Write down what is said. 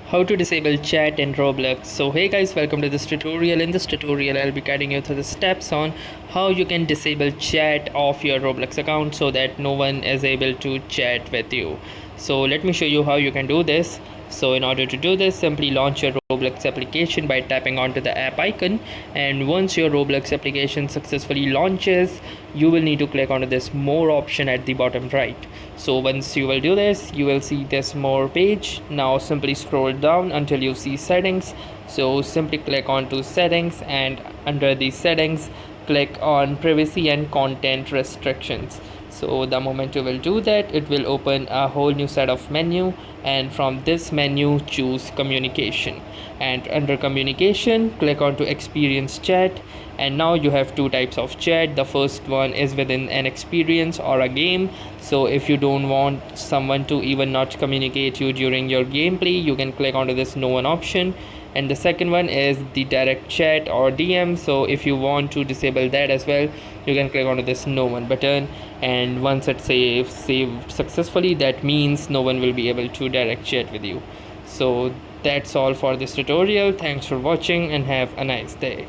How to disable chat in Roblox. So hey guys, welcome to this tutorial. In this tutorial I'll be guiding you through the steps on how you can disable chat of your Roblox account so that no one is able to chat with you. So let me show you how you can do this. So in order to do this, simply launch your Roblox application by tapping onto the app icon, and once your Roblox application successfully launches, you will need to click onto this more option at the bottom right. So once you will do this, you will see this more page. Now simply scroll down until you see settings. So simply click onto settings, and under the settings click on privacy and content restrictions. So the moment you will do that, it will open a whole new set of menu, and from this menu choose communication, and under communication click on to experience chat. And now you have two types of chat. The first one is within an experience or a game. So if you don't want someone to even not communicate you during your gameplay, you can click onto this no one option. And the second one is the direct chat or DM. So if you want to disable that as well, you can click onto this no one button, and once it's saved successfully, that means no one will be able to direct chat with you. So that's all for this tutorial. Thanks for watching and have a nice day.